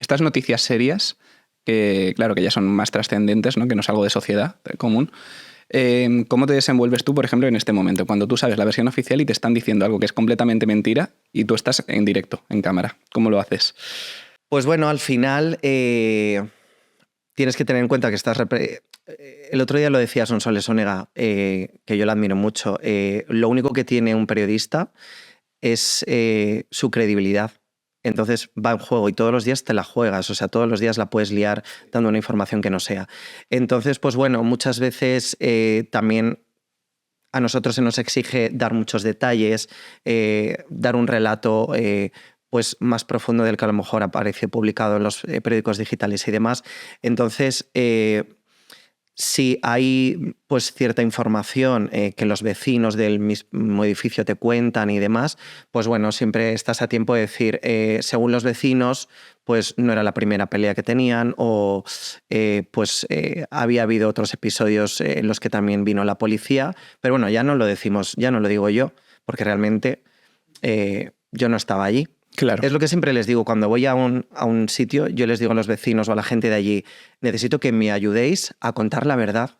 estas noticias serias, que claro, que ya son más trascendentes, ¿no? Que no es algo de sociedad común. ¿Cómo te desenvuelves tú, por ejemplo, en este momento? Cuando tú sabes la versión oficial y te están diciendo algo que es completamente mentira y tú estás en directo, en cámara. ¿Cómo lo haces? Pues bueno, al final tienes que tener en cuenta que estás... El otro día lo decía Sonsoles Onega, que yo la admiro mucho. Lo único que tiene un periodista es su credibilidad. Entonces va en juego y todos los días te la juegas, o sea, todos los días la puedes liar dando una información que no sea. Entonces, pues bueno, muchas veces también a nosotros se nos exige dar muchos detalles, dar un relato pues más profundo del que a lo mejor aparece publicado en los periódicos digitales y demás. Entonces, si hay pues cierta información que los vecinos del mismo edificio te cuentan y demás, pues bueno, siempre estás a tiempo de decir, según los vecinos, pues no era la primera pelea que tenían o había habido otros episodios en los que también vino la policía, pero bueno, ya no lo decimos, ya no lo digo yo, porque realmente yo no estaba allí. Claro. Es lo que siempre les digo, cuando voy a un sitio, yo les digo a los vecinos o a la gente de allí, necesito que me ayudéis a contar la verdad,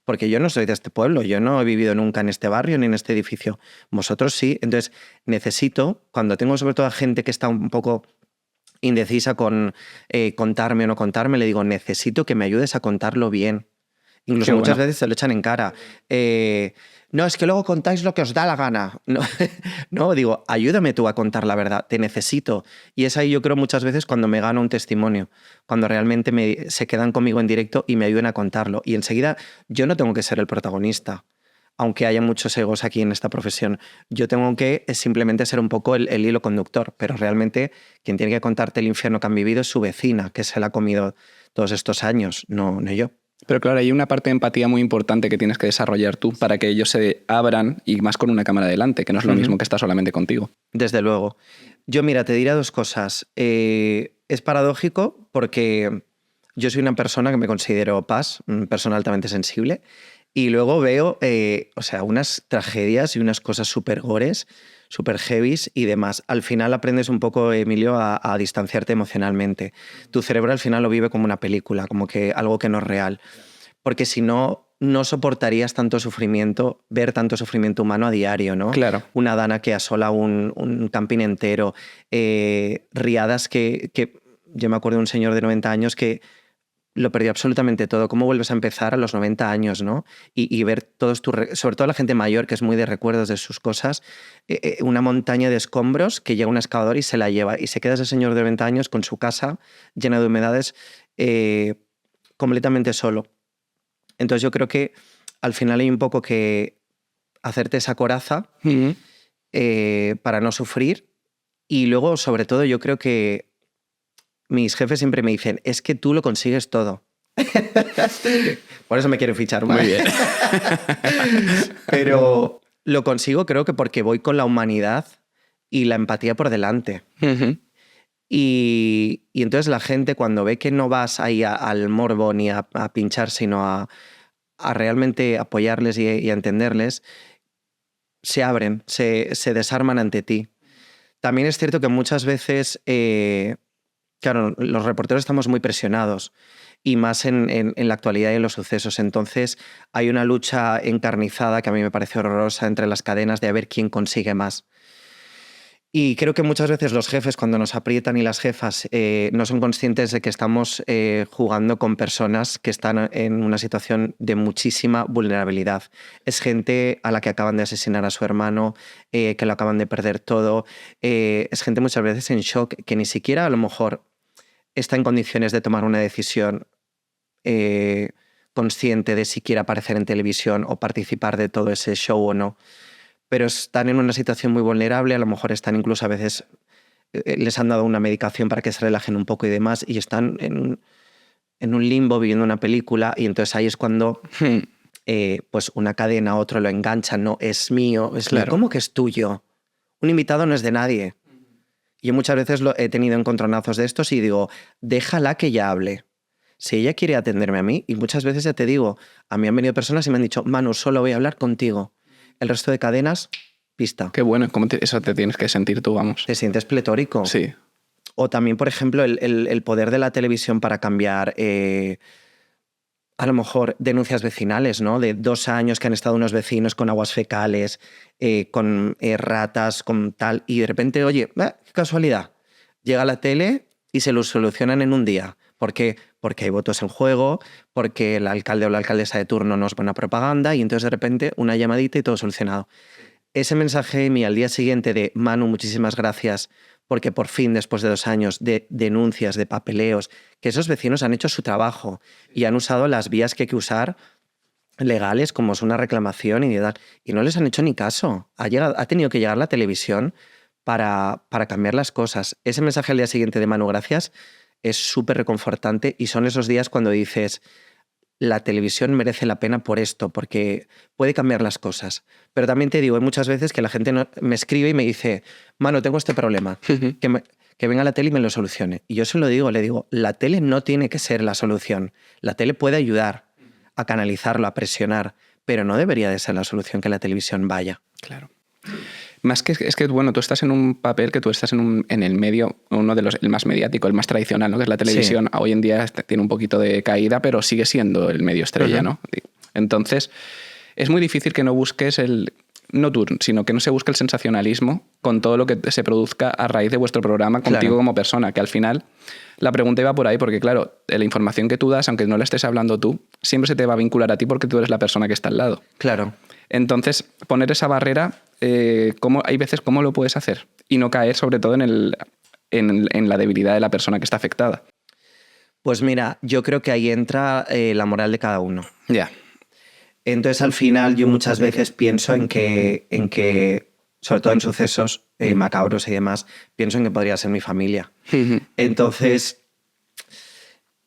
porque yo no soy de este pueblo, yo no he vivido nunca en este barrio ni en este edificio, vosotros sí, entonces necesito, cuando tengo sobre todo a gente que está un poco indecisa con contarme o no contarme, le digo, necesito que me ayudes a contarlo bien. Incluso muchas veces se lo echan en cara. No, es que luego contáis lo que os da la gana. No, no, digo, ayúdame tú a contar la verdad, te necesito. Y es ahí yo creo muchas veces cuando me gano un testimonio, cuando realmente se quedan conmigo en directo y me ayudan a contarlo. Y enseguida yo no tengo que ser el protagonista, aunque haya muchos egos aquí en esta profesión. Yo tengo que simplemente ser un poco el hilo conductor, pero realmente quien tiene que contarte el infierno que han vivido es su vecina, que se la ha comido todos estos años, no yo. Pero claro, hay una parte de empatía muy importante que tienes que desarrollar tú para que ellos se abran y más con una cámara delante, que no es lo mismo que estar solamente contigo. Desde luego. Yo, mira, te diré dos cosas. Es paradójico porque yo soy una persona que me considero una persona altamente sensible, y luego veo unas tragedias y unas cosas súper gores, súper heavies y demás. Al final aprendes un poco, Emilio, a distanciarte emocionalmente. Tu cerebro al final lo vive como una película, como que algo que no es real. Porque si no, no soportarías tanto sufrimiento, ver tanto sufrimiento humano a diario, ¿no? Claro. Una dana que asola un camping entero, riadas que yo me acuerdo de un señor de 90 años que lo perdió absolutamente todo. ¿Cómo vuelves a empezar a los 90 años, ¿no? Y ver todos sobre todo la gente mayor, que es muy de recuerdos de sus cosas, una montaña de escombros que llega un excavador y se la lleva. Y se queda ese señor de 90 años con su casa llena de humedades, completamente solo. Entonces yo creo que al final hay un poco que hacerte esa coraza para no sufrir. Y luego, sobre todo, yo creo que mis jefes siempre me dicen, es que tú lo consigues todo. Por eso me quieren fichar más. Muy bien. Pero lo consigo creo que porque voy con la humanidad y la empatía por delante. Y entonces la gente, cuando ve que no vas ahí al morbo ni a pinchar, sino a realmente apoyarles y a entenderles, se abren, se desarman ante ti. También es cierto que muchas veces, claro, los reporteros estamos muy presionados, y más en la actualidad y en los sucesos. Entonces hay una lucha encarnizada que a mí me parece horrorosa entre las cadenas de a ver quién consigue más. Y creo que muchas veces los jefes, cuando nos aprietan, y las jefas no son conscientes de que estamos jugando con personas que están en una situación de muchísima vulnerabilidad. Es gente a la que acaban de asesinar a su hermano, que lo acaban de perder todo. Es gente muchas veces en shock, que ni siquiera a lo mejor está en condiciones de tomar una decisión consciente de si quiere aparecer en televisión o participar de todo ese show o no. Pero están en una situación muy vulnerable, a lo mejor están incluso a veces, les han dado una medicación para que se relajen un poco y demás, y están en un limbo viviendo una película, y entonces ahí es cuando pues una cadena, otro lo engancha, no, es mío, Claro. ¿Cómo que es tuyo? Un invitado no es de nadie. Yo muchas veces he tenido encontronazos de estos y digo, déjala que ella hable. Si ella quiere atenderme a mí, y muchas veces ya te digo, a mí han venido personas y me han dicho, Manu, solo voy a hablar contigo. El resto de cadenas, pista. Qué bueno, eso te tienes que sentir tú, vamos. Te sientes pletórico. Sí. O también, por ejemplo, el poder de la televisión para cambiar, a lo mejor, denuncias vecinales, ¿no? De 2 años que han estado unos vecinos con aguas fecales, con ratas, con tal, y de repente, oye, qué casualidad, llega la tele y se lo solucionan en un día. ¿Por qué? Porque hay votos en juego, porque el alcalde o la alcaldesa de turno nos pone propaganda y entonces de repente una llamadita y todo solucionado. Ese mensaje de mí al día siguiente de Manu, muchísimas gracias, porque por fin, después de 2 años de denuncias, de papeleos, que esos vecinos han hecho su trabajo y han usado las vías que hay que usar legales, como es una reclamación y tal, y no les han hecho ni caso. Ha tenido que llegar la televisión para cambiar las cosas. Ese mensaje al día siguiente de Manu, gracias, es súper reconfortante y son esos días cuando dices, la televisión merece la pena por esto, porque puede cambiar las cosas. Pero también te digo, hay muchas veces que la gente me escribe y me dice, Manu, tengo este problema, que venga la tele y me lo solucione. Y yo se lo digo, le digo, la tele no tiene que ser la solución. La tele puede ayudar a canalizarlo, a presionar, pero no debería de ser la solución que la televisión vaya. Claro. Más que es que, bueno, tú estás en un papel que tú estás en el medio, uno de los, el más mediático, el más tradicional, ¿no? Que es la televisión. Sí. Hoy en día tiene un poquito de caída, pero sigue siendo el medio estrella, ¿no? Entonces, es muy difícil que no busques no tú, sino que no se busque el sensacionalismo con todo lo que se produzca a raíz de vuestro programa contigo como persona, que al final la pregunta iba por ahí, porque claro, la información que tú das, aunque no la estés hablando tú, siempre se te va a vincular a ti porque tú eres la persona que está al lado. Claro. Entonces, poner esa barrera, hay veces cómo lo puedes hacer y no caer sobre todo en la debilidad de la persona que está afectada. Pues mira, yo creo que ahí entra la moral de cada uno. Ya. Entonces, al final, yo muchas veces pienso en que sobre todo en sucesos macabros y demás, pienso en que podría ser mi familia. Entonces,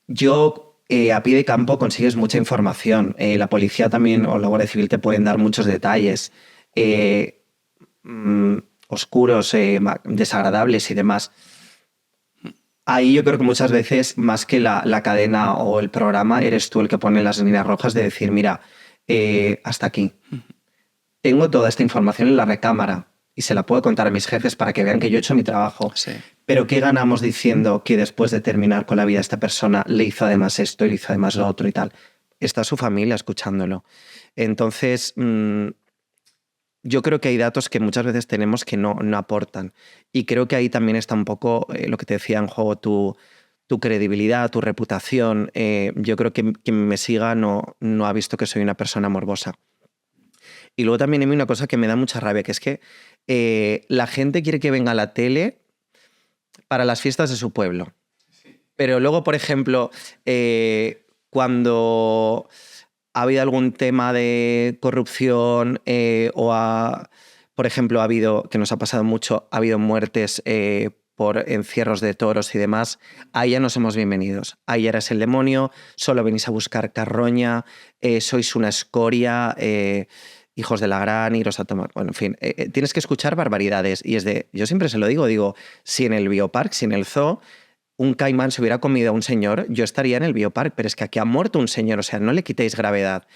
yo a pie de campo consigues mucha información. La policía también o la Guardia Civil te pueden dar muchos detalles oscuros, desagradables y demás. Ahí yo creo que muchas veces, más que la cadena o el programa, eres tú el que pone las líneas rojas de decir, mira, hasta aquí. Tengo toda esta información en la recámara y se la puedo contar a mis jefes para que vean que yo he hecho mi trabajo. Sí. Pero ¿qué ganamos diciendo que después de terminar con la vida de esta persona le hizo además esto y le hizo además lo otro y tal? Está su familia escuchándolo. Entonces, yo creo que hay datos que muchas veces tenemos que no aportan. Y creo que ahí también está un poco lo que te decía en juego, tu credibilidad, tu reputación. Yo creo que quien me siga no ha visto que soy una persona morbosa. Y luego también hay una cosa que me da mucha rabia, que es que la gente quiere que venga a la tele para las fiestas de su pueblo. Sí. Pero luego, por ejemplo, cuando ha habido algún tema de corrupción por ejemplo, ha habido, que nos ha pasado mucho, ha habido muertes por encierros de toros y demás, ahí ya no somos bienvenidos. Ahí ya eres el demonio, solo venís a buscar carroña, sois una escoria, hijos de la gran, iros a tomar... Bueno, en fin, tienes que escuchar barbaridades. Y yo siempre se lo digo, si en el biopark, si en el zoo, un caimán se hubiera comido a un señor, yo estaría en el biopark, pero es que aquí ha muerto un señor, o sea, no le quitéis gravedad.